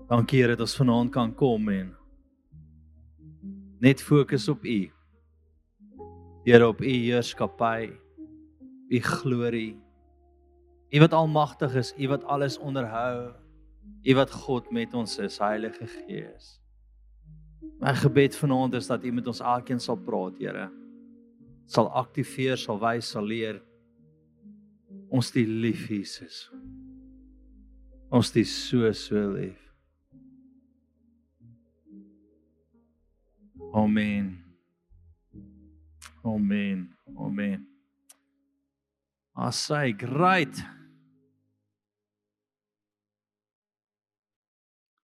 Dankie Here dat ons vanaand kan kom en net fokus op U. Here, op U heerskappy, U glorie. U wat almagtig is, U wat alles onderhou. U wat God met ons is, Heilige Gees. My gebed vanaand is dat U met ons elkeen sal praat, Here. Sal aktiveer, sal wys, sal leer. Ons die lief, Jesus. Ons die so lief. Amen. Amen. Amen. Asai, great.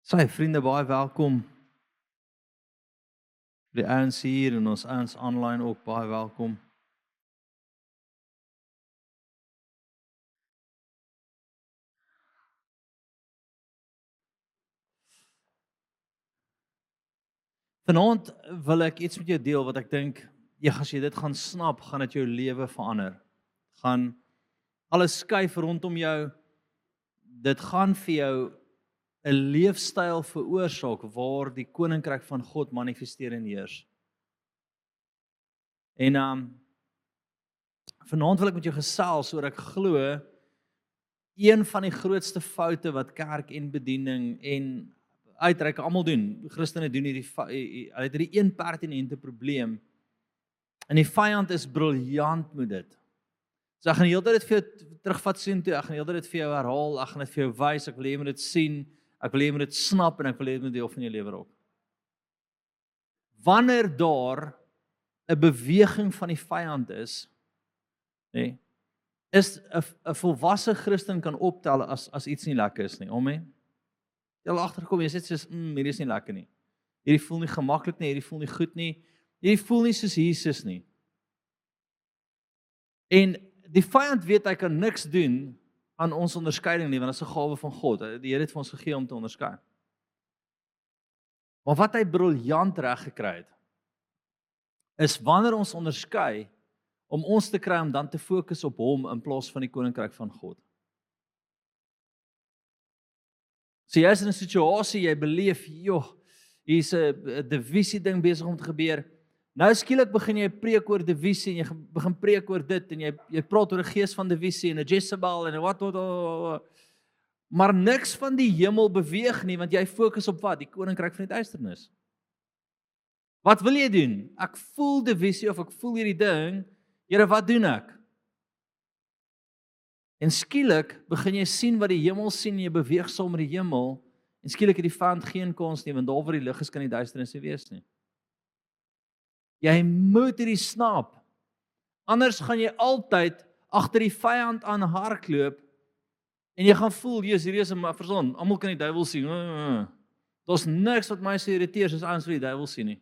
Sy vriende, baie welkom. Die ouens hier en ons ouens online ook baie welkom. Vanaand wil ek iets met jou deel wat ek dink, as jy dit gaan snap, gaan dit jou lewe verander. Gaan alles skuif rondom jou. Dit gaan vir jou 'n leefstyl veroorsaak waar die koninkryk van God manifesteer en heers. En vanaand wil ek met jou gesels oor ek glo een van die grootste foute wat kerk en bediening en uitreik almal doen. Christene doen hulle het hierdie een pertinente probleem. En die vyand is briljant met dit. So ek gaan die hele tyd dit vir jou terugvat sien toe, ek gaan die hele tyd dit vir jou herhaal, ek gaan dit vir jou wys, ek wil hê jy moet dit sien, ek wil hê jy moet dit snap en ek wil hê dit moet deel van jou lewe raak. Wanneer daar 'n beweging van die vyand is, nê, is 'n volwasse Christen kan optel as iets nie lekker is nie. Amen. Jy al agterkom, jy sê soos, hierdie is nie lekker nie. Hierdie voel nie gemaklik nie, hierdie voel nie goed nie. Hierdie voel nie soos Jesus nie. En die vyand weet hy kan niks doen aan ons onderskeiding nie, want dit is 'n gawe van God. Die Here het vir ons gegee om te onderskei. Maar wat hy briljant reg gekry het, is wanneer ons onderskei, om ons te kry om dan te fokus op hom in plaas van die koninkryk van God. So jy is in 'n situasie, jy beleef, hier's 'n divisie ding besig om te gebeur. Nou skielik begin jy preek oor divisie en jy begin preek oor dit en jy praat oor 'n gees van divisie en 'n Jezebel en wat. Maar niks van die hemel beweeg nie, want jy fokus op wat? Die koninkryk van die duisternis. Wat wil jy doen? Ek voel divisie of ek voel hierdie ding. Here, wat doen ek? En skielik begin jy sien wat die hemel sien en jy beweeg saam met die hemel en skielik het die vyand geen kans nie, want daar waar die lig is kan die duisternis nie wees nie. Jy moet hierdie snap. Anders gaan jy altyd agter die vyand aan hardloop en jy gaan voel, hierdie is 'n verson, almal kan die duiwel sien. Daar's niks wat my so irriteer soos ouens wat die duiwel sien nie.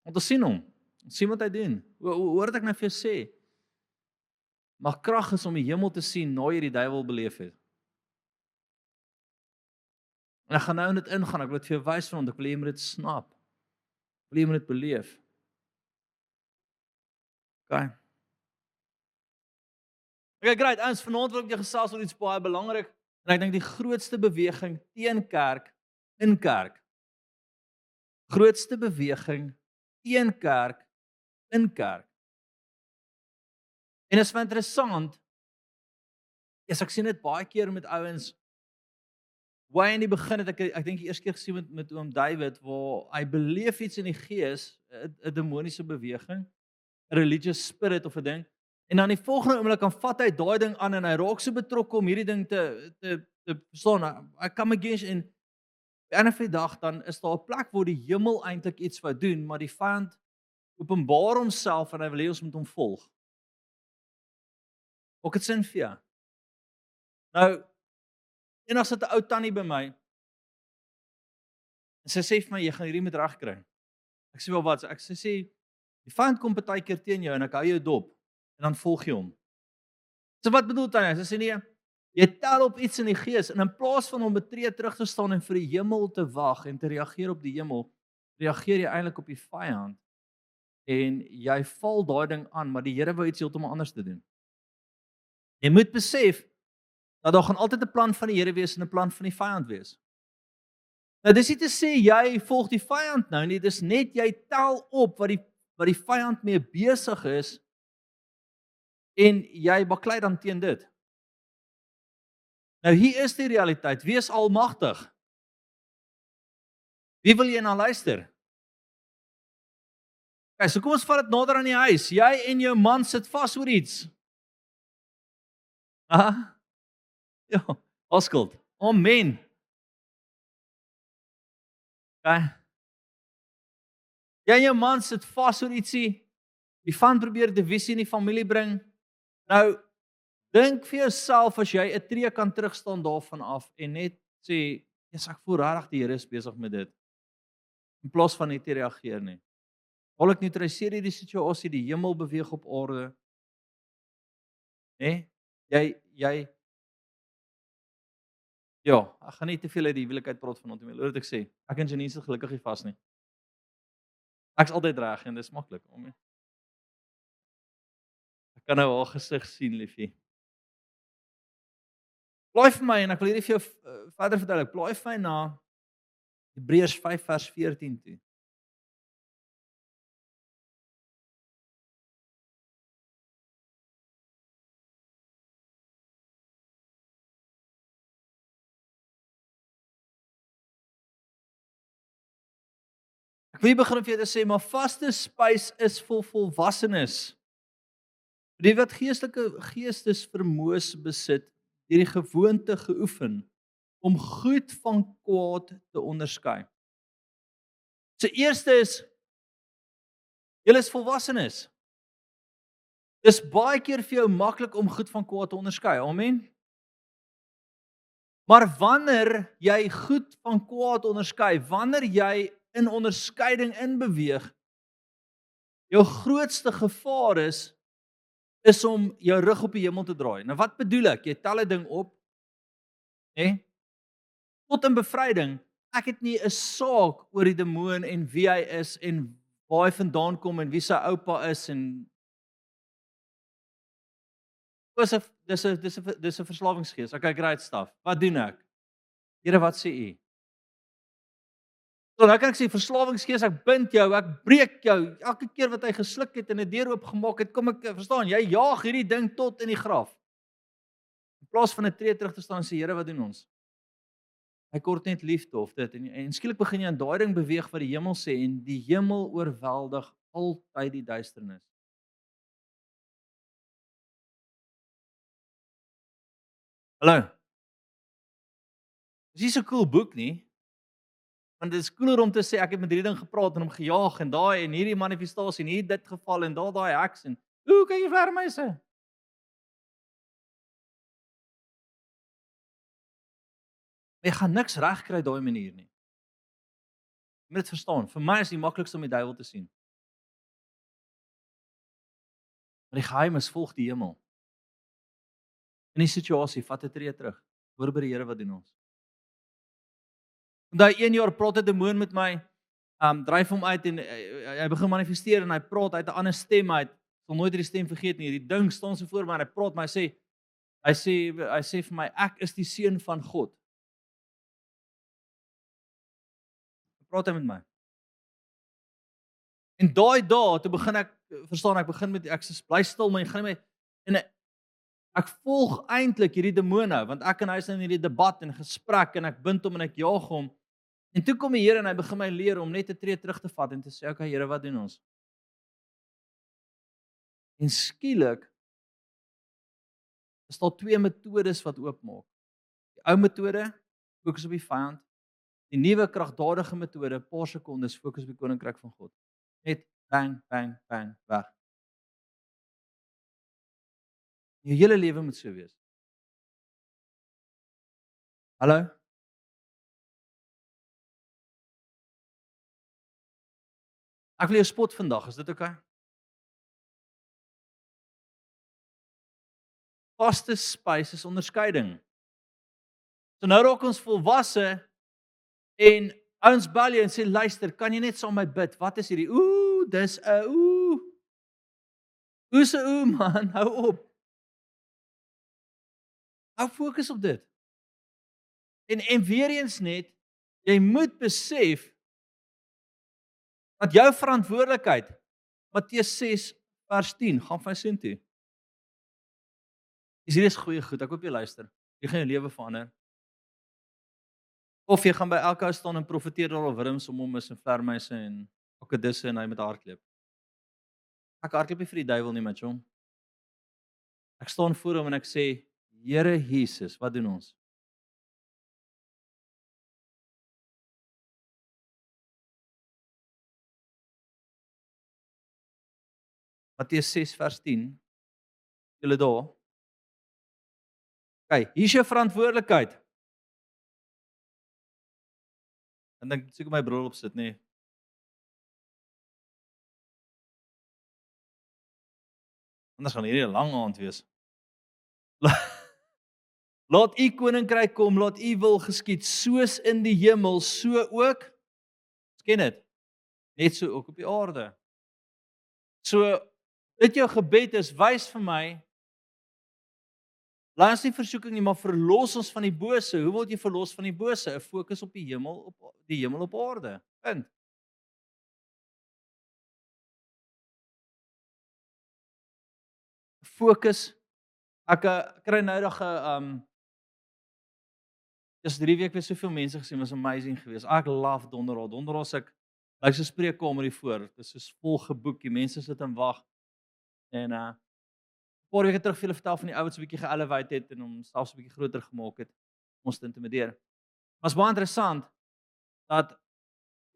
Want ons sien hom. Ons sien wat hy doen. Hoor wat ek nou vir jou sê? Maar krag is om die hemel te sien na jy die duiwel beleef het. En ek gaan nou in dit ingaan, ek wil dit vir jou wys vanaand, ek wil jy moet dit snap. Ek wil jy moet dit beleef. Okay, great. Ons vanaand wil ek jou gesels oor iets baie belangrik en ek dink die grootste beweging teen kerk in kerk. Grootste beweging teen kerk in kerk. En is interessant, ek sien dit baie keer met ouens, waar in die begin het ek dink die eerste keer gesien met oom David, waar hy beleef iets in die gees, 'n demoniese beweging, 'n religious spirit of 'n ding, en dan die volgende oomblik kan vat hy daai ding aan en hy raak so betrokke om hierdie ding te verstaan. Hy come against en en op 'n dag dan is daar 'n plek waar die hemel eintlik iets wat doen, maar die vyand openbaar homself en hy wil hê ons moet hom volg. Ook dit sin vir jou. Nou, eendag sit 'n ou tannie by my, en sy sê vir my, jy gaan hierdie met reg kry. Ek sê wel wat, ek sê, die vyand kom partykeer teen jou, en ek hou jou dop, en dan volg jy hom. So wat bedoel tannie? Sy sê nee, jy tel op iets in die gees, en in plaas van om betree terug te staan, en vir die hemel te wag, en te reageer op die hemel, reageer jy eintlik op die vyand, en jy val daai ding aan, maar die Here wou iets heeltemal anders te doen. Jy moet besef, dat daar gaan altyd 'n plan van die Here wees en 'n plan van die vyand wees. Nou dis nie te sê jy volg die vyand nou nie, dis net jy tel op wat die vyand mee besig is en jy baklei dan teen dit. Nou hier is die realiteit, wees almagtig. Wie wil jy na luister? Okay, so kom ons vat dit nader aan die huis. Jy en jou man sit vas oor iets. Aha. Ja, afskuld. Amen. Okay. Jy en jou man sit vas oor ietsie. Die van probeer divisie in die familie bring. Nou dink vir jouself as jy 'n tree kan terugstaan daarvan af en net sê, "Jesus, ek voel regtig die Here is besig met dit." In plaas van net te reageer nie. Al neutraliseer jy die situasie, die hemel beweeg op aarde. Hè? Jy ja, ek gaan nie te veel uit die huwelikheid praat vanaand nie. Hoor wat ek sê. Ek en Janice is gelukkig nie vas nie. Ek's altyd reg en dis maklik om. Ek kan nou haar gesig sien, liefie. Blaai vir my en ek wil hierdie vir jou verder verduidelik. Blaai vir my na Hebreërs 5 vers 14 toe. Ek wil begin vir jou te sê, maar vaste spys is vir volwassenes. Die wat geestelike geestesvermoëns besit, deur die gewoonte geoefen om goed van kwaad te onderskei. So eerste is julle is volwassenes. Dis baie keer vir jou maklik om goed van kwaad te onderskei. Amen. Maar wanneer jy goed van kwaad onderskei, wanneer jy in onderskeiding inbeweeg, jou grootste gevaar is om jou rug op die hemel te draai. Nou wat bedoel ek? Jy tel 'n ding op, hè? Tot in bevryding. Ek het nie 'n saak oor die demoon en wie hy is en waar hy vandaan kom en wie sy oupa is en dis 'n verslawingsgees. Okay, great stuff. Wat doen ek? Here, wat sê u? So nou kan ek sê verslawingsgees, ek bind jou, ek breek jou. Elke keer wat hy gesluk het en 'n deur oopgemaak het, kom ek verstaan, jy jaag hierdie ding tot in die graf. In plaas van 'n tree terug te staan en sê, Here, wat doen ons? Hy kort net liefde of dit en skielik begin jy aan daai ding beweeg wat die hemel sê en die hemel oorweldig altyd die duisternis. Hallo. Dis nie so 'n cool boek nie. Want dit is cooler om te sê ek het met hierdie ding gepraat en hom gejaag en daai en hierdie manifestasie en hier dit geval en daai heks en kyk jy ver mense. Jy gaan niks regkry daai manier nie. Jy moet dit verstaan. Vir my is die maklikste om die duiwel te sien. Maar die geheim is volg die hemel. In die situasie vat 'n tree terug. Hoor by die Here wat doen ons. Daai 1 jaar praat 'n demoon met my, dryf hom uit en hy begin manifesteer en hy praat uit 'n ander stem uit. Ek sal nooit hierdie stem vergeet nie. Die ding staan so voor my en hy praat maar hy sê vir my ek is die seun van God. Praat hy met my. En daai dae toe begin ek verstaan ek begin met ek sê bly stil maar jy gaan nie my en ek volg eintlik hierdie demoon nou want ek en hy is in hierdie debat en gesprek en ek bind hom en ek jaag hom. En toe kom die Here en hy begin my leer om net 'n tree terug te vat en te sê, "Okay Here, wat doen ons?" En skielik is daar twee metodes wat oopmaak. Die ou metode fokus op die vyand. Die nuwe kragdadige metode, paar sekondes fokus op die koninkryk van God. Net bang bang bang weg. Jou hele lewe moet so wees. Hallo? Ek wil jou spot vandag, is dit oukei? Vaste spys is onderskeiding. So nou raak ons volwasse en ouens bel jou en sê luister, kan jy net saam met my bid? Wat is hierdie? Dis 'n Hoe's 'n man? Hou op. Hou fokus op dit. En weer eens net, Jy moet besef dat jou verantwoordelikheid, Matteus 6 vers 10, gaan vir sin toe. Hier is goeie goed, ek hoop jy luister. Jy gaan jou lewe verander. Of jy gaan by elke ou staan en profeteer daar al wurms om hom is en vlermuise en akkedisse en hy met hardloop. Ek hardloop nie vir die duiwel nie, my chom. Ek staan voor hom en ek sê, Here Jesus, wat doen ons? Matteus 6 vers 10. Julle daar? Kyk, hier's jou verantwoordelikheid. En dan seker my bril op sit, nê. Anders gaan hierdie 'n lang aand wees. Laat u koninkryk kom, laat u wil geskied, soos in die hemel, so ook. Ken dit? Net so ook op die aarde. So, dit jou gebed is, wys vir my, laat ons nie versoeking nie, maar verlos ons van die bose. Hoe word jy verlos van die bose? 'n Fokus op die hemel op aarde. Punt. Fokus. Ek kry nou nog 'n dis 3 weke weer soveel mense gesien, was amazing geweest. Ek love Donderdag. Donderdag ek lyk so 'n spreekkamer hier voor. Dit is so vol geboek. Die mense sit en wag. En 'n paar weke terug vir hulle vertel van die ou wat so 'n bietjie ge-elevate het en hom selfs 'n bietjie groter gemaak het. Ons te intimideer. Was baie interessant dat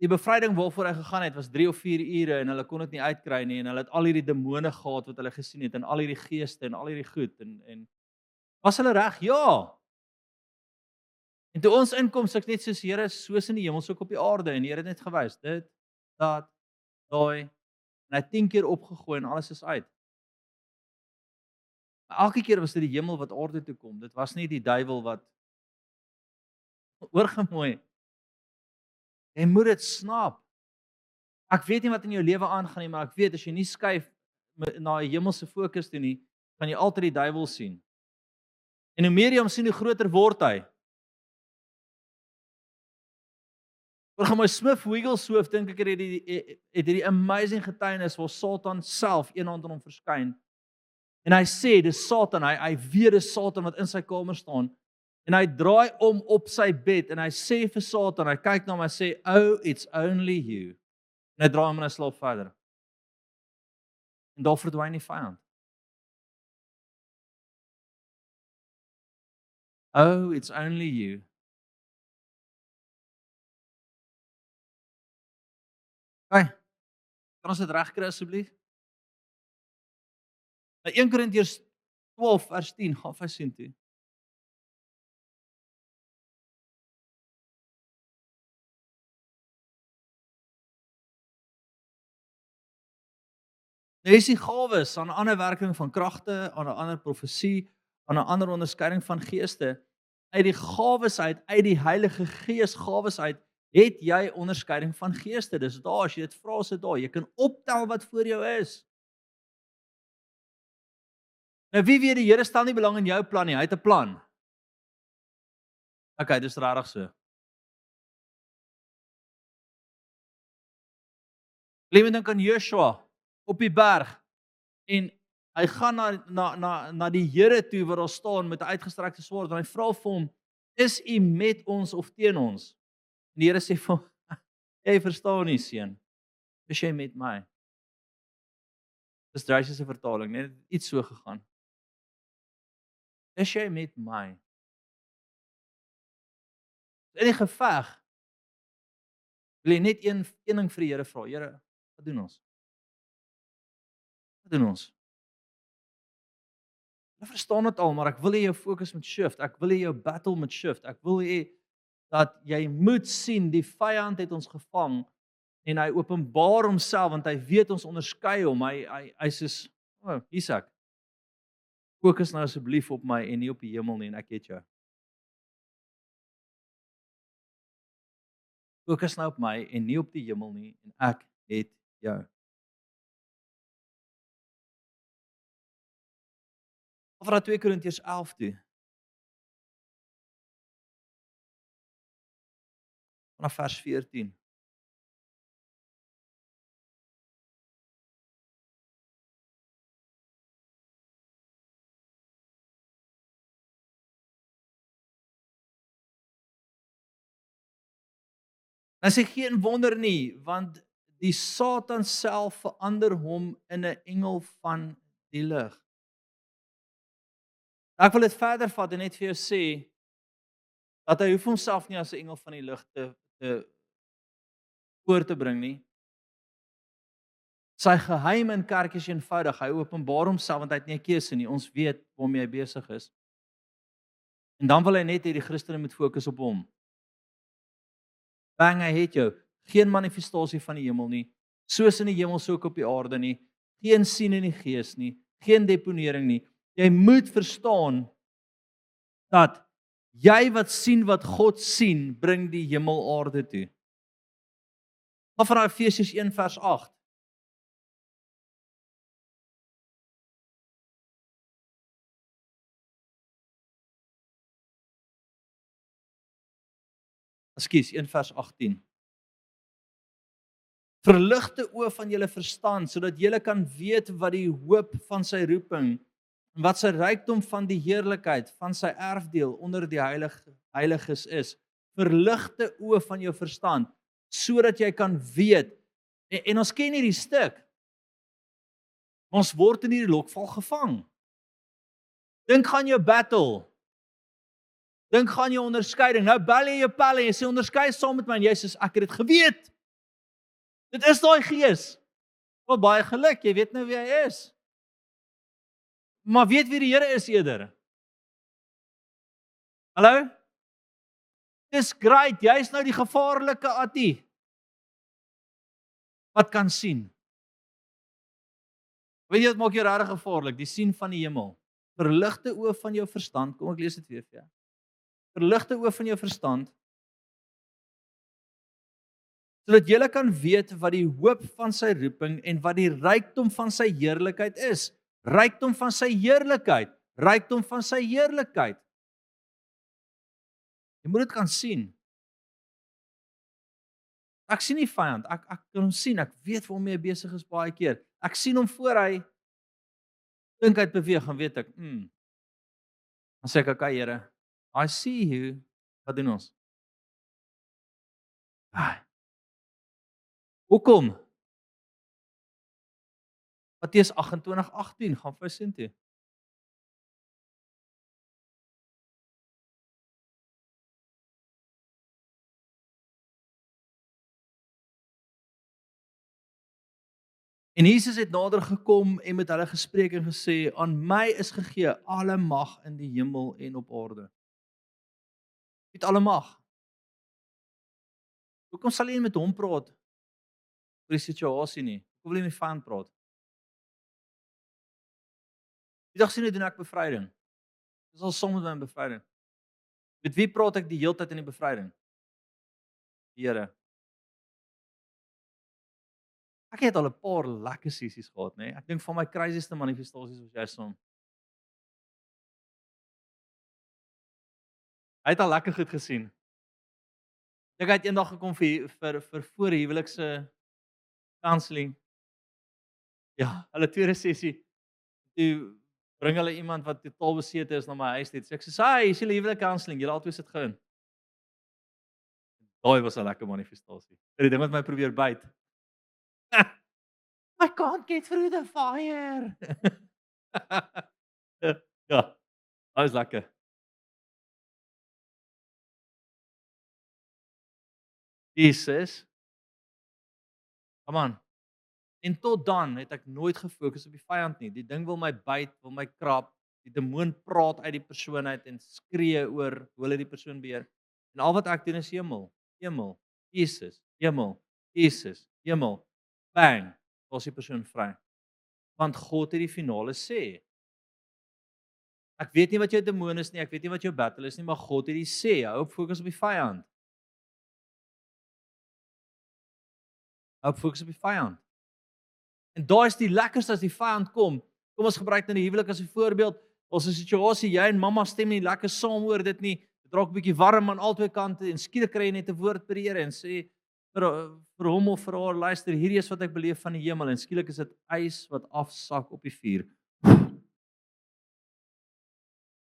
die bevryding waarvoor hy gegaan het was 3 of 4 ure en hulle kon dit nie uitkry nie en hulle het al hierdie demone gehad wat hulle gesien het en al hierdie geeste en al hierdie goed en was hulle reg? Ja. En toe ons inkom, sê ek net soos Here, soos in die hemel, so ook op die aarde en die Here het net gewys dit, dat, daai en hy het 10 keer opgegooi en alles is uit. Maar elke keer was dit die hemel wat aarde toe kom. Dit was nie die duiwel wat oorgemooi. Jy moet dit snap. Ek weet nie wat in jou lewe aangaan nie, maar ek weet as jy nie skuif na 'n hemelse fokus toe nie, gaan jy altyd die duiwel sien. En hoe meer jy hom sien, hoe groter word hy. Oor Smith Wigglesworth dink ek het hierdie amazing getuienis waar Satan self eenhand aan hom verskyn. En hy sê dis Satan, hy weet dis Satan wat in sy kamer staan. En hy draai om op sy bed en hy sê vir Satan, hy kyk na hom en hy sê, "Oh, it's only you." En hy draai hom en hy slaap verder. En daar verdwyn die vyand. Oh, it's only you. Hey, kan ons dit regkry asseblief? 1 Korintiërs 12 vers 10, gaan vir sien toe. Nou is die gawes aan 'n ander werking van kragte, aan 'n ander profesie, aan 'n ander onderskeiding van geeste. Uit die gawes uit die Heilige Gees gawes uit, het jy onderskeiding van geeste. Dis daar as jy dit vra, sit daar. Jy kan optel wat voor jou is. Nou wie weet die Here stel nie belang in jou plan nie. Hy het 'n plan. Okay, dis regtig so. Lewe dink aan Joshua op die berg en hy gaan na die Here toe waar daar staan met 'n uitgestrekte swaard en hy vra vir hom, "Is U met ons of teen ons?" En die Here sê vir hom, "Jy verstaan nie, seun. Is jy met my?" Dis Joshua se vertaling, net iets so gegaan. Is jy met my? In die geveg wil jy net een ding vir die Here vra. Here, wat doen ons? Wat doen ons? Ek verstaan dit al, maar ek wil hê jou fokus moet shift. Ek wil hê jou battle moet shift. Ek wil hê dat jy moet sien die vyand het ons gevang en hy openbaar homself want hy weet ons onderskei hom. Hy sê, "O, hier's ek. Fokus nou asseblief op my en nie op die hemel nie en ek het jou." Fokus nou op my en nie op die hemel nie en ek het jou. Of raai 2 Korintiërs 11 toe. vanaf vers 14. Hy sê geen wonder nie, want die Satan self verander hom in 'n engel van die lig. Ek wil dit verder vat en net vir jou sê dat hy hoef homself nie as 'n engel van die lig te voor te bring nie. Sy geheim in kerk is eenvoudig. Hy openbaar homself want hy het nie 'n keuse nie. Ons weet waarmee hy besig is. En dan wil hy net hê die Christene moet fokus op hom. Bang, hy het jou. Geen manifestasie van die hemel nie. Soos in die hemel, so ook op die aarde nie. Geen sien in die gees nie. Geen deponering nie. Jy moet verstaan dat jy wat sien wat God sien, bring die hemel aarde toe. Maar van Efesiërs 1 vers 8. Ekskuus, 1 vers 18. Verligte oë van julle verstand, sodat julle kan weet wat die hoop van sy roeping, en wat sy rykdom van die heerlikheid, van sy erfdeel onder die heiliges is. Verligte oë van jou verstand, sodat jy kan weet, en ons ken hierdie stuk, ons word in hierdie lokval gevang. Dink aan jou battle, dink aan jou onderskeiding, nou bel jy jou pelle, en jy sê onderskei saam met my, en jy sê, ek het dit geweet. Dit is daai gees. Wel baie geluk, jy weet nou wie hy is. Maar weet wie die Here is eerder? Hallo? Dis great, jy is nou die gevaarlike Attie. Wat kan sien? Weet jy wat maak jou regtig gevaarlik? Die sien van die hemel. Verligte oë van jou verstand, kom ek lees dit weer vir jou. Verligte oë van jou verstand, sodat jy kan weet wat die hoop van sy roeping en wat die rykdom van sy heerlikheid is. Rykdom van sy heerlikheid, rykdom van sy heerlikheid. Jy moet dit kan sien. Ek sien nie vyand, ek kan hom sien, ek weet waarmee hy besig is baie keer. Ek sien hom voor hy dink hy het beweeg, en weet ek, dan sê ek, okay Here, I see you, wat doen ons? Hoekom? Matteus 28:18, gaan vir sin toe. En Jesus het nader gekom en met hulle gespreek en gesê, aan my is gegee alle mag in die hemel en op aarde. Het alle mag. Hoekom sal jy met hom praat oor die situasie nie? Hoekom wil jy met vyand praat? Die dag sien jy doen ek bevryding. Dis al som met my bevryding. Met wie praat ek die hele tyd in die bevryding? Die Here. Ek het al 'n paar lekker sessies gehad, nê? Ek dink van my crazieste manifestasies was jy som. Hy het al lekker goed gesien. Ek het eendag gekom vir voor huwelikse counselling. Ja, hulle tweede sessie. Toe bring hulle iemand wat totaal besete is na my huis toe. So ek sê, "Hi, is julle huwelik counselling? Julle albei sit gein." Daai was 'n lekker manifestasie. Die ding wat my probeer byt. I can't get through the fire. Ja, daai is lekker. Jesus. Come on. En tot dan het ek nooit gefokus op die vyand nie. Die ding wil my byt, wil my krap. Die demoon praat uit die persoon uit en skree oor hoe hulle die persoon beheer. En al wat ek doen is hemel, hemel, Jesus, hemel, Jesus, hemel. Bang, was die persoon vry. Want God het die finale sê. Ek weet nie wat jou demoon is nie, ek weet nie wat jou battle is nie, maar God het die sê. Hou op fokus op die vyand. Hou op fokus op die vyand. En daai is die lekkerste as die vyand kom. Kom ons gebruik nou die huwelik as 'n voorbeeld. Ons 'n situasie, jy en mamma stem nie lekker saam oor dit nie. draak 'n bietjie warm aan albei kante en skielik kry jy net 'n woord by die Here en sê vir hom of vir haar, luister, hierdie is wat ek beleef van die hemel en skielik is dit ys wat afsak op die vuur.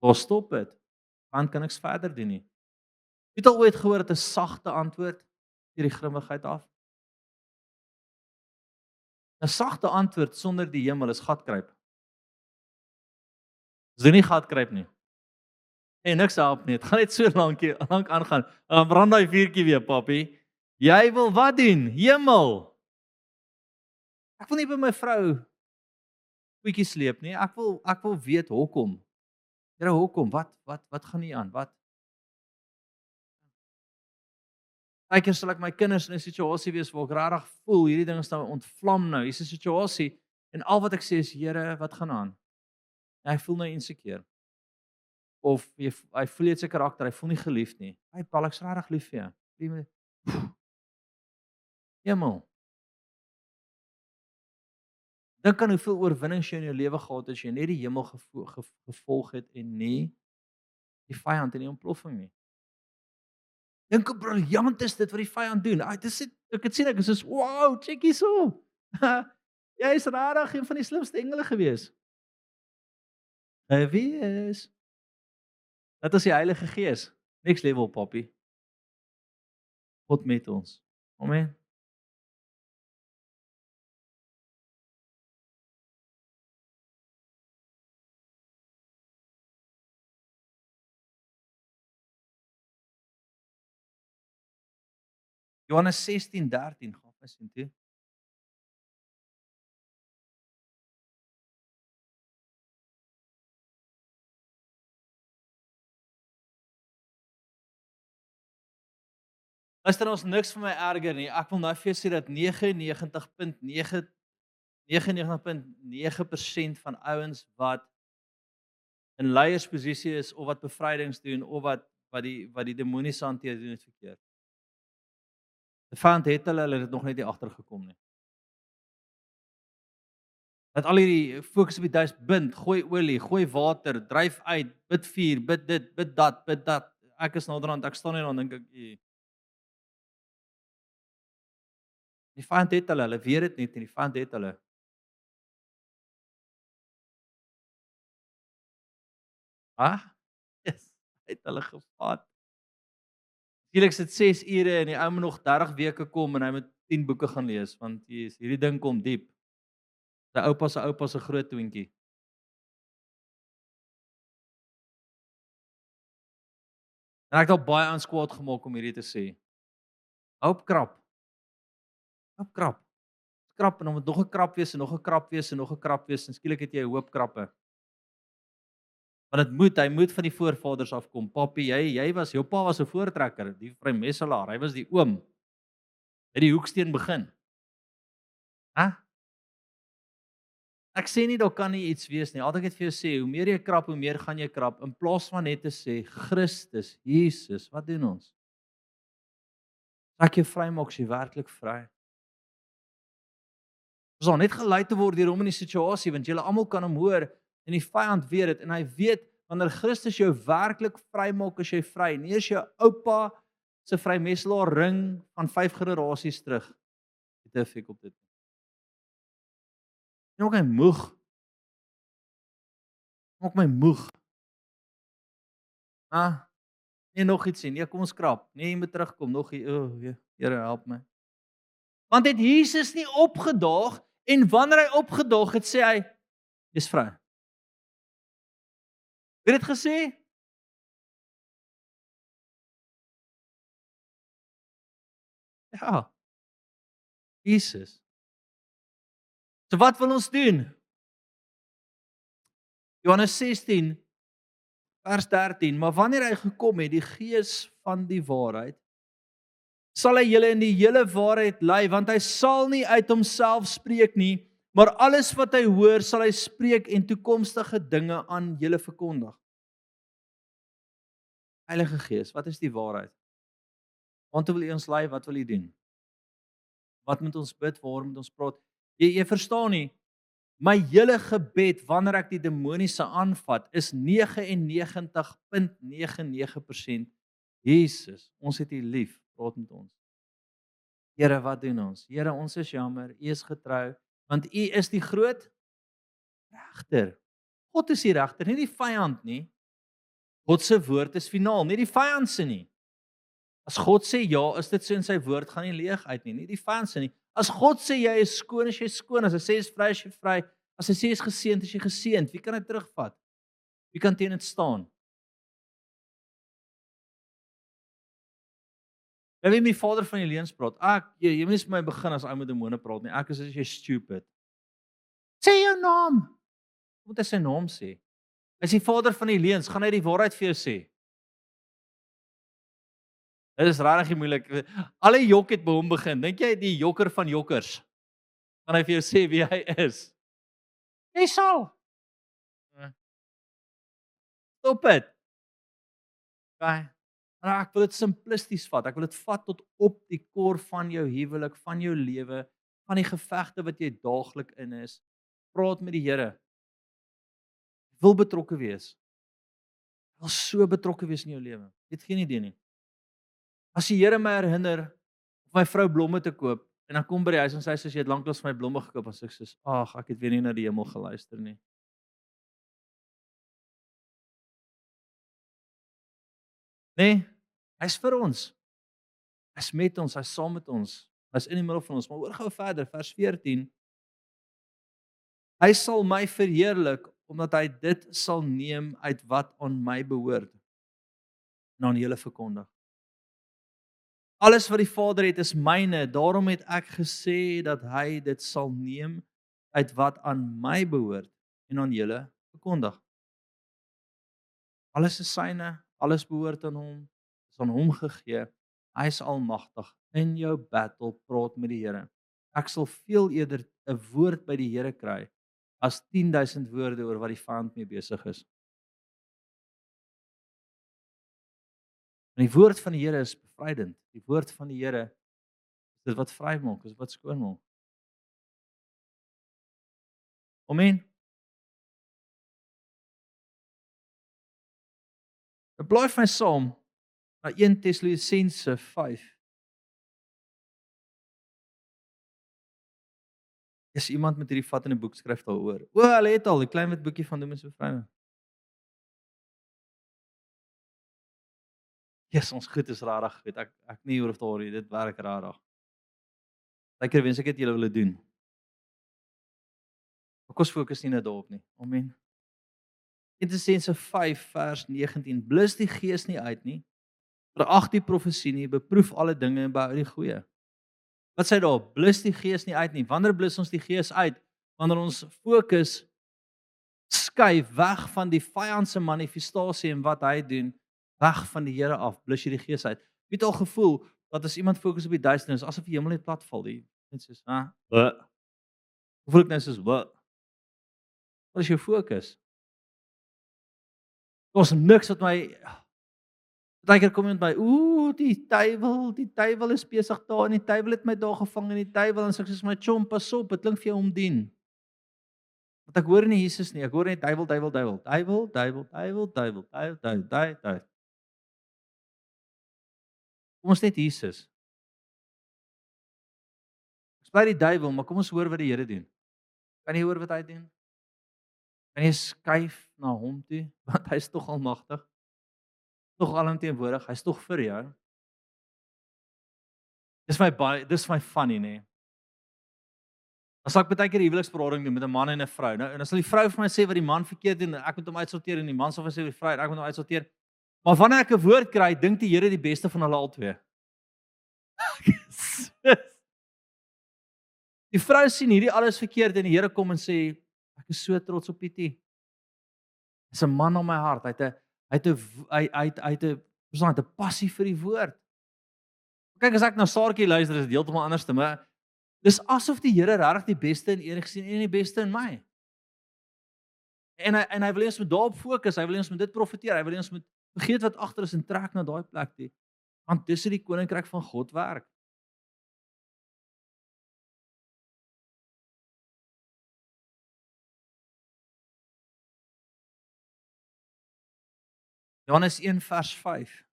Waar stop dit? Dan kan niks verder doen nie. Het al ooit gehoor dat 'n sagte antwoord deur die grimmigheid af? 'n Sagte antwoord sonder die hemel is gatkruip. Dis nie gatkruip nie. En niks help nie. Dit gaan net so lank aangaan. Dan brand daai vuurtjie weer, papi. Jy wil wat doen? Hemel. Ek wil nie by my vrou voetjies sleep nie. Ek wil weet hoekom. Here, hoekom? Wat gaan nie aan? Wat? Partykeer sal ek my kinders in 'n situasie wees waar ek regtig voel hierdie ding is nou ontvlam nou. Hier's 'n situasie en al wat ek sê is, Here, wat gaan aan? En hy voel nou insecure. Of hy voel net sy karakter, hy voel nie geliefd nie. Hy Paul, ek's regtig lief vir jou. Hemel. Dink aan hoeveel oorwinnings jy in jou lewe gehad het as jy net die hemel gevolg het en nie die vyand in die ontploffing nie. Dink hoe briljant is dit wat die vyand doen. Ek het sien ek is so, wow, check hierso. Jy is regtig een van die slimste engele gewees. Wie is? Dit is die Heilige Gees. Next level, papi. God met ons. Amen. Johannes 16:13 gaan ons sien toe. Luister, ons niks vir my erger nie. Ek wil nou vir jou sê dat 99.9% van ouens wat in leiersposisie is of wat bevrydings doen of wat die demoniese hanteer doen dit verkeerd. Die vyand het hulle dit nog net nie agtergekom nie. Dat al hierdie fokus op die duis bind, gooi olie, gooi water, dryf uit, bid vuur, bid dit, bid dat, bid dat. Ek is naderhand, ek staan hier en dan dink ek, die vyand het hulle weet dit nie, die vyand het hulle. Yes, het hulle gevat. Skielik sit 6 ure en die ou moet nog 30 weke kom en hy moet 10 boeke gaan lees, want hierdie ding kom diep. Sy oupa se groot twintjie. En ek het al baie aanskwaad gemaak om hierdie te sê. Hoop krap. Hoop krap. Krap en dan moet nog 'n krap wees en nog 'n krap wees en nog 'n krap wees en skielik het jy 'n hoop krappe. Want hy moet van die voorvaders afkom. Papi, jou pa was 'n voortrekker, die vrymesselaar, hy was die oom. Hy het die hoeksteen begin. Ek sê nie daar kan nie iets wees nie. Altyd ek vir jou sê, hoe meer jy krap, hoe meer gaan jy krap in plaas van net te sê Christus, Jesus, wat doen ons? Ek jou vrymaak as jy werklik vry. Ons is net gelei te word deur hom in die situasie want julle almal kan hom hoor en die vyand weet dit en hy weet wanneer Christus jou werklik vrymaak as jy vry. Nie as jou oupa se vrymesselaar ring van 5 generasies terug. Het 'n effek op dit. Jy maak my moeg. Maak my moeg. Nee, nog iets sien. Nee, kom ons krap. Nee, jy moet terugkom. Nog Here help my. Want het Jesus nie opgedaag en wanneer hy opgedaag het, sê hy, jy's vry. Het dit gesê? Ja. Jesus. So wat wil ons doen? Johannes 16 vers 13, maar wanneer hy gekom het, die Gees van die waarheid, sal hy julle in die hele waarheid lei, want hy sal nie uit homself spreek nie, maar alles wat hy hoor, sal hy spreek en toekomstige dinge aan julle verkondig. Heilige Gees, wat is die waarheid? Waartoe wil U ons lei? Wat wil U doen? Wat moet ons bid? Waarom moet ons praat? Jy verstaan nie. My hele gebed wanneer ek die demoniese aanvat is 99.99% Jesus, ons het U lief, praat met ons. Here, wat doen ons? Here, ons is jammer, U is getrou, want U is die groot regter. God is die regter, nie die vyand nie. God se woord is finaal, nie die vyand se nie. As God sê ja, is dit so in sy woord gaan nie leeg uit nie, nie die vyand se nie. As God sê jy is skoon, as jy skoon, as hy sê is vry, as jy vry, as hy sê is geseënd, as jy geseënd, wie kan dit terugvat? Wie kan teen dit staan? Jy weet my vader van die leuns praat. Jy moet nie vir my begin as ou met demone praat nie. Ek is as jy stupid. Sê jou naam. Moet hy sy naam sê? Hy is die vader van die leuns, gaan hy die waarheid vir jou sê? Dit is regtig moeilik. Alle jok het by hom begin. Dink jy die jokker van jokkers gaan hy vir jou sê wie hy is? Jy sal. Stop dit. Okay. Maar ek wil dit simplisties vat. Ek wil dit vat tot op die kor van jou huwelik, van jou lewe, van die gevegte wat jy daagliks in is. Praat met die Here. Ek wil betrokke wees. Ek wil so betrokke wees in jou lewe. Jy het geen idee nie. As die Here my herinner of my vrou blomme te koop en dan kom by die huis en sy sê jy het lanklaas vir my blomme gekoop, en sê ek sê ag, ek het weer nie na die hemel geluister nie. Nee, hy's vir ons. Hy's met ons, hy's saam met ons. Hy's in die middel van ons. Maar hoor gou verder, vers 14. Hy sal my verheerlik omdat hy dit sal neem uit wat aan my behoort en aan julle verkondig. Alles wat die Vader het is myne, daarom het ek gesê dat hy dit sal neem uit wat aan my behoort en aan julle verkondig. Alles is syne, alles behoort aan hom, is aan hom gegee. Hy is almagtig. In jou battle praat met die Here. Ek sal veel eerder 'n woord by die Here kry as 10,000 woorde oor wat die vyand mee besig is. En die woord van die Here is bevrydend. Die woord van die Here is dit wat vrymaak, is wat skoon maak. Amen. Blaai vir my saam na 1 Tessalonisense 5. Is iemand met hierdie vat in 'n boekskryf daaroor? O, hulle het al 'n klein wit boekie van Dominee Bevryding. Jesus, ons goed is rarig goed. Ek nie hoor of daar nie, dit werk rarig. Lekker wens ek het julle wil doen. Maar kom ons fokus nie net daarop nie. Amen. 1 Tessalonisense 5 vers 19. Blus die gees nie uit nie. Verag die profesie nie, beproef alle dinge en behou die goeie. Wat sê daar? Blus die gees nie uit nie. Wanneer blus ons die gees uit? Wanneer ons fokus skuif weg van die vyand se manifestasie en wat hy doen, weg van die Here af, blus jy die gees uit. Jy het al gevoel dat as iemand fokus op die duisternis, asof die hemel net plat val, net soos, hoe voel ek nou soos, wat is jou fokus? Daar's niks wat my partykeer kom iemand by, die duiwel is besig daar en die duiwel het my daar gevang en die duiwel en sê my chom, pas op, dit klink vir jou omdien. Want ek hoor nie Jesus nie, ek hoor net duiwel. Kom ons net Jesus. Ons bly die duiwel, maar kom ons hoor wat die Here doen. Kan jy hoor wat hy doen? Kan jy skuif na hom toe, want hy is tog almagtig. Tog alomteenwoordig, hy's tog vir jou. Dis my funny, nê. As ek baie keer huweliksberading doen met 'n man en 'n vrou, nou en as die vrou vir my sê wat die man verkeerd doen, ek moet hom uitsorteer en die man sê vir die vrou, ek moet hom uitsorteer. Maar wanneer ek 'n woord kry, dink die Here die beste van hulle albei. Die vrou sien hierdie alles verkeerd en die Here kom en sê, ek is so trots op Pietie. Hy's 'n man na my hart. Hy het 'n passie vir die woord. Kyk, as ek na Saartjie luister, is dit heeltemal anders te my. Dis asof die Here regtig die beste in enig sien en die beste in my. En hy wil hê ons moet daarop fokus, hy wil hê ons moet dit profeteer, hy wil hê ons moet vergeet wat agter is en trek na daai plek toe. Want dis hoe die koninkryk van God werk. Johannes 1 vers 5.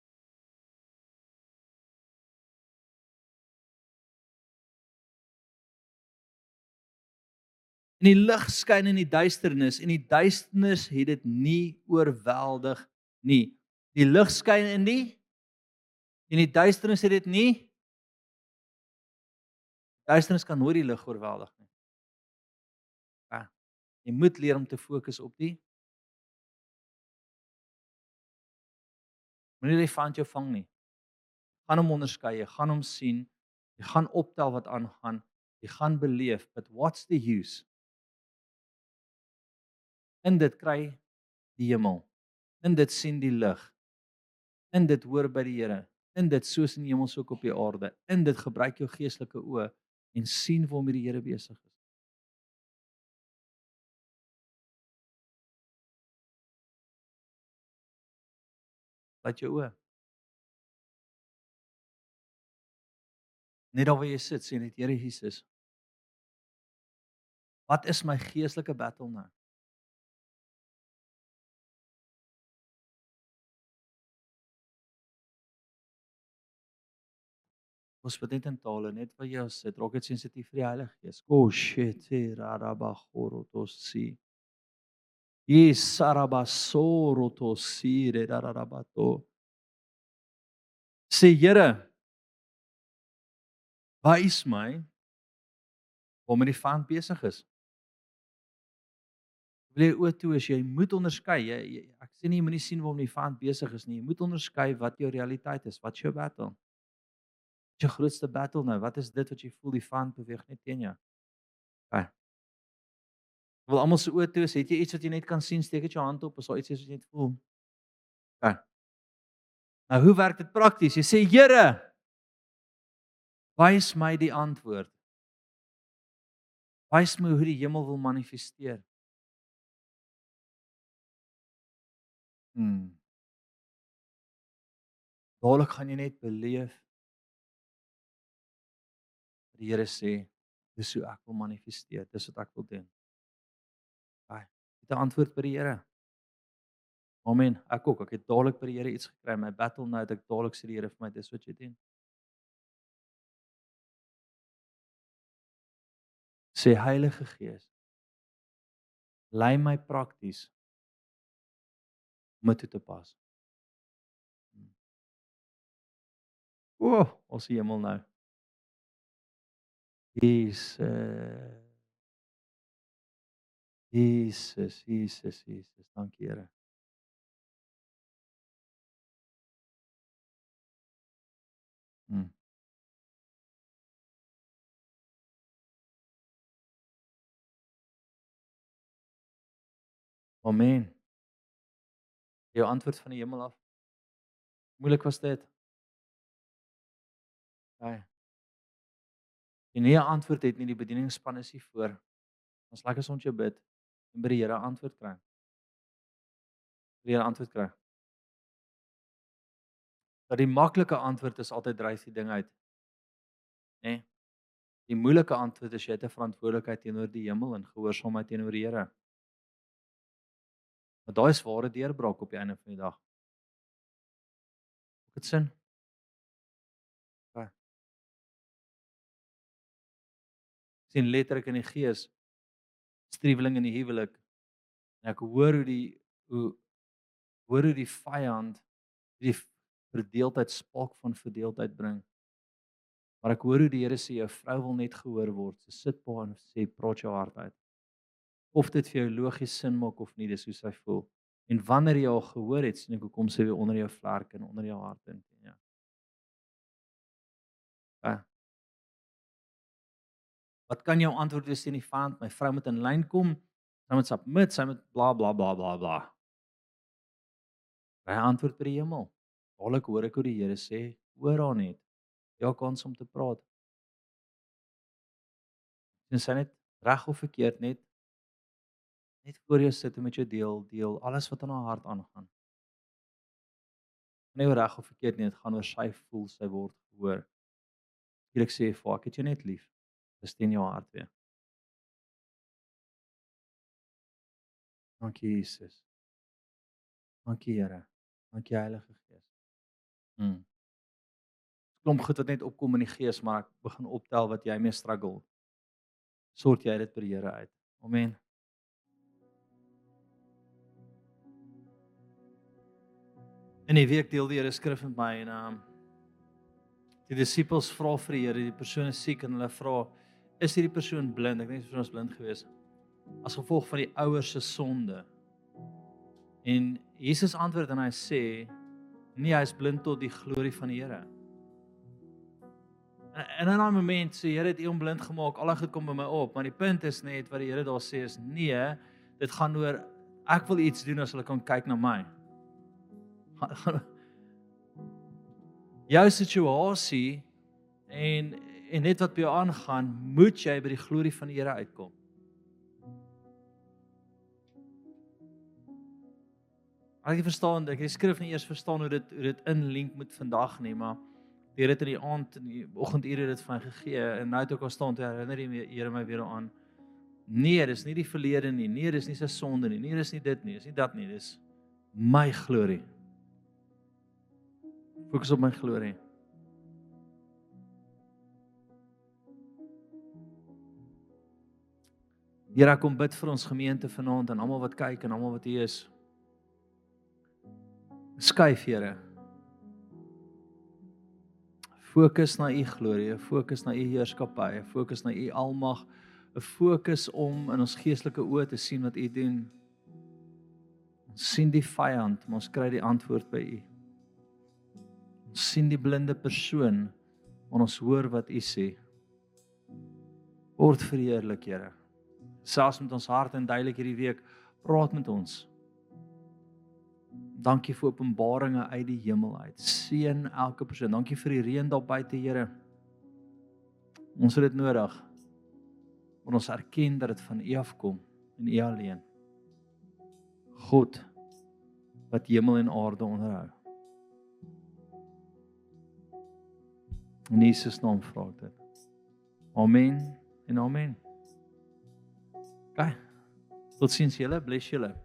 En die lig skyn in die duisternis en die duisternis het dit nie oorweldig nie. Die lig skyn in die duisternis het dit nie. Duisternis kan nooit die lig oorweldig nie. Ja, jy moet leer om te fokus op die moenie die vyand jou vang nie. Gaan hom onderskei, jy gaan hom sien, jy gaan optel wat aangaan, jy gaan beleef, but what's the use? In dit kry die hemel. In dit sien die lig. In dit hoor by die Here. In dit soos in die hemel so ook op die aarde. In dit gebruik jou geestelike oë en sien waarmee die Here besig is. Laat jou oë net daar waar jy sit, sê net Here Jesus, wat is my geestelike battle nou? Ons bid net in tale, net waar jy sit, raak dit sensitief vir die Heilige Gees. O shit, rarabagorotosi. Yes, sarabasorotosi, rararabato. Sê Here, wys my waarmee die vyand besig is. Wil jy oë toe as jy moet onderskei. Ek sê nie jy moenie sien waarom die vyand besig is nie. Jy moet onderskei wat jou realiteit is. Wat is jou battle? Wat is jou grootste battle nou? Wat is dit wat jy voel die vyand beweeg net teen jou? Okay. Wil almal se oë toe is, het jy iets wat jy net kan sien, steek dit jou hand op as daar iets is wat jy net voel. Okay. Nou hoe werk dit prakties? Jy sê Here, wys my die antwoord. Wys my hoe die hemel wil manifesteer. Dadelik gaan jy net beleef wat die Here sê, dis hoe ek wil manifesteer, dis wat ek wil doen. Ai, het 'n antwoord by die Here. Amen. Ek ook, ek het dadelik by die Here iets gekry. My battle nou het ek dadelik sê die Here vir my, dis wat jy doen. Sê Heilige Gees, lei my prakties om dit toe te pas. O, ons hemel nou. Jesus. Jesus, Jesus, Jesus. Dankie Here. Amen. Jou antwoord van die hemel af. Moeilik was dit. Ja. En nie 'n antwoord het nie, die bedieningsspan is hier voor. Ons lekker as ons jou bid en by die Here antwoord kry. By die Here antwoord kry. Dat die maklike antwoord is altyd dryf die ding uit. Nê? Nee? Die moeilike antwoord is jy het 'n verantwoordelikheid teenoor die hemel en gehoorsaamheid teenoor die Here. Want daai is ware deurbraak op die einde van die dag. Maak dit sin? Ja. Sien letterlik in die gees struweling in die huwelik. En ek hoor hoe die vyand die verdeeldheid spalk van verdeeldheid bring. Maar ek hoor hoe die Here sê jou vrou wil net gehoor word. Sy sit pa en sê praat jou hart uit. Of dit vir jou logies sin maak of nie, dis hoe sy voel. En wanneer jy al gehoor het, sien ek hoe kom sy weer onder jou vlerk en onder jou hart in. Ja. Wat kan jou antwoord wees teen die vyand? My vrou moet in lyn kom. Sy moet submit, sy moet bla bla bla bla bla. Hy antwoord by die hemel. Dadelik hoor ek hoe die Here sê, hoor haar net. Jou kans om te praat. En sy net reg of verkeerd net voor jou sit en met jou deel alles wat in haar hart aangaan. Nie oor reg of verkeerd nie, dit gaan oor sy voel, sy word gehoor. Ek sê vir haar, ek het jou net lief. Dis teen jou hart weer. Dankie Jesus. Dankie Here. Dankie Heilige Gees. Hmm. Klomp goed wat net opkom in die gees, maar ek begin optel wat jy mee struggle. Sort jy dit by die Here uit. Amen. In die week deel die Here skrif met my en die disippels vra vir die Here, die persoon is siek en hulle vra, is hierdie persoon blind? Ek dink die persoon is blind gewees. As gevolg van die ouers se sonde. En Jesus antwoord en hy sê, nee, hy is blind tot die glorie van die Here. En in daai oomblik sê Here het U hom blind gemaak, al goed kom by my op, maar die punt is net wat die Here daar sê is nee, dit gaan oor ek wil iets doen as hulle kan kyk na my. Jou situasie en net wat by jou aangaan, moet jy by die glorie van die Here uitkom. Ek verstaan, ek het die skrif nie eers verstaan hoe dit inlink met vandag nie, maar die Here het in die aand en die oggendure dit vir my gegee en nou het ek al staan te herinner die Here my weer aan. Nee, dis nie die verlede nie. Nee, dis nie sy sonde nie. Nee, dis nie dit nie. Dis nie dat nie. Dis my glorie. Fokus op my glorie. Here, ek kom bid vir ons gemeente vanaand en almal wat kyk en almal wat hier is. Skuif, Here. Fokus na U glorie, fokus na U heerskappy, fokus na U almag, 'n fokus om in ons geestelike oë te sien wat U doen. Ons sien die vyand, maar ons kry die antwoord by U. Ons sien die blinde persoon, maar ons hoor wat U sê. Word verheerlik, Here. Selfs met ons hart en duidelik hierdie week, praat met ons. Dankie vir openbaringe uit die hemel uit. Seën elke persoon. Dankie vir die reën daar buite, Here. Ons het dit nodig. Want ons erken dat dit van U afkom en U alleen. God wat hemel en aarde onderhou. In Jesus naam vra ek dit. Amen en amen. Okay. Totsiens julle, bless julle.